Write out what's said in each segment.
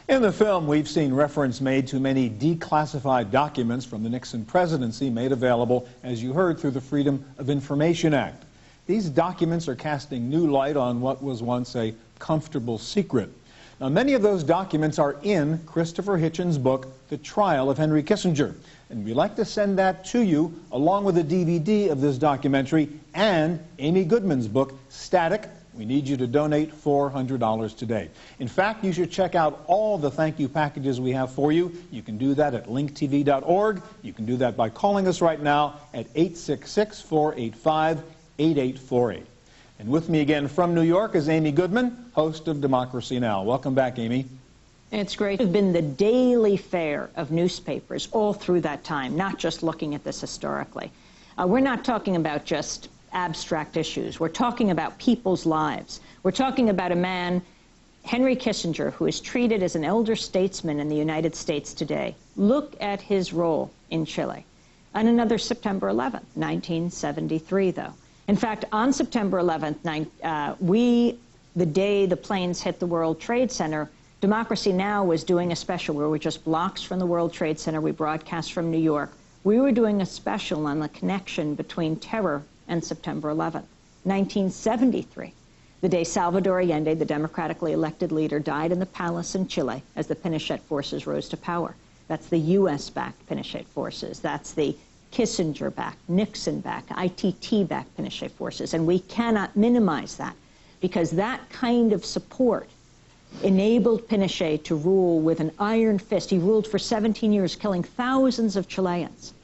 In the film, we've seen reference made to many declassified documents from the Nixon presidency made available, as you heard, through the Freedom of Information Act. These documents are casting new light on what was once a comfortable secret. Now, many of those documents are in Christopher Hitchens' book, The Trial of Henry Kissinger. And we'd like to send that to you, along with a DVD of this documentary and Amy Goodman's book, Static. We need you to donate $400 today. In fact, you should check out all the thank you packages we have for you. You can do that at linktv.org. You can do that by calling us right now at 866-485-8848. And with me again from New York is Amy Goodman, host of Democracy Now! Welcome back, Amy. It's great. It's been the daily fare of newspapers all through that time, not just looking at this historically. We're not talking about just abstract issues. We're talking about people's lives. We're talking about a man, Henry Kissinger, who is treated as an elder statesman in the United States today. Look at his role in Chile. On another September 11th, 1973, though. In fact, on September 11th, the day the planes hit the World Trade Center, Democracy Now! Was doing a special. We were just blocks from the World Trade Center. We broadcast from New York. We were doing a special on the connection between terror and September 11th, 1973, the day Salvador Allende, the democratically elected leader, died in the palace in Chile as the Pinochet forces rose to power. That's the U.S.-backed Pinochet forces. That's the Kissinger-backed, Nixon-backed, ITT-backed Pinochet forces. And we cannot minimize that, because that kind of support enabled Pinochet to rule with an iron fist. He ruled for 17 years, killing thousands of Chileans.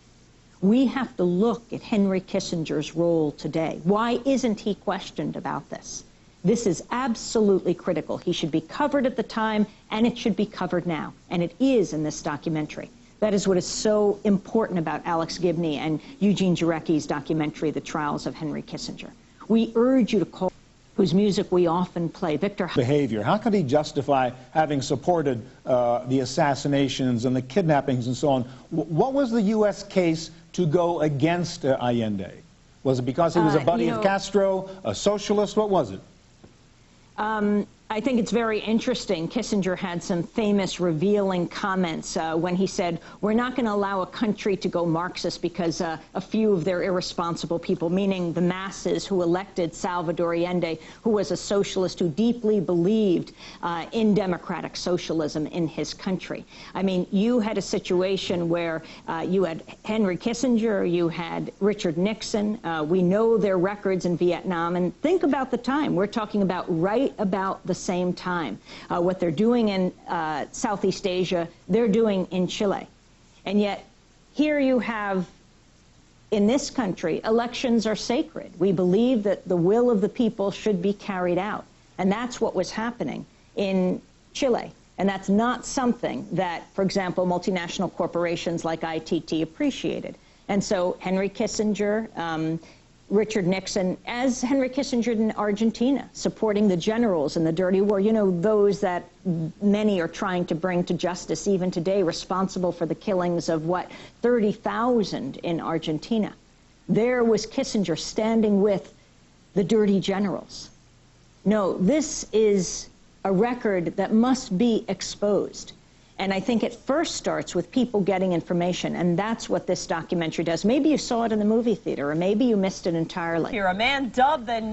We have to look at Henry Kissinger's role today. Why isn't he questioned about this? This is absolutely critical. He should be covered at the time, and it should be covered now. And it is in this documentary. That is what is so important about Alex Gibney and Eugene Jarecki's documentary, The Trials of Henry Kissinger. We urge you to call, whose music we often play, Victor. Behavior. How could he justify having supported the assassinations and the kidnappings and so on? What was the U.S. case to go against Allende? Was it because he was a buddy of Castro, a socialist? What was it? I think it's very interesting. Kissinger had some famous revealing comments when he said, we're not going to allow a country to go Marxist because a few of their irresponsible people, meaning the masses who elected Salvador Allende, who was a socialist who deeply believed in democratic socialism in his country. I mean, you had a situation where you had Henry Kissinger, you had Richard Nixon. We know their records in Vietnam. And think about the time. We're talking about right about the same time. What they're doing in Southeast Asia, they're doing in Chile. And yet, here you have, in this country, elections are sacred. We believe that the will of the people should be carried out. And that's what was happening in Chile. And that's not something that, for example, multinational corporations like ITT appreciated. And so Henry Kissinger, Richard Nixon, as Henry Kissinger in Argentina, supporting the generals in the dirty war, you know, those that many are trying to bring to justice even today, responsible for the killings of, 30,000 in Argentina. There was Kissinger standing with the dirty generals. No, this is a record that must be exposed. And I think it first starts with people getting information, and that's what this documentary does. Maybe you saw it in the movie theater, or maybe you missed it entirely. Here, a man dubbed the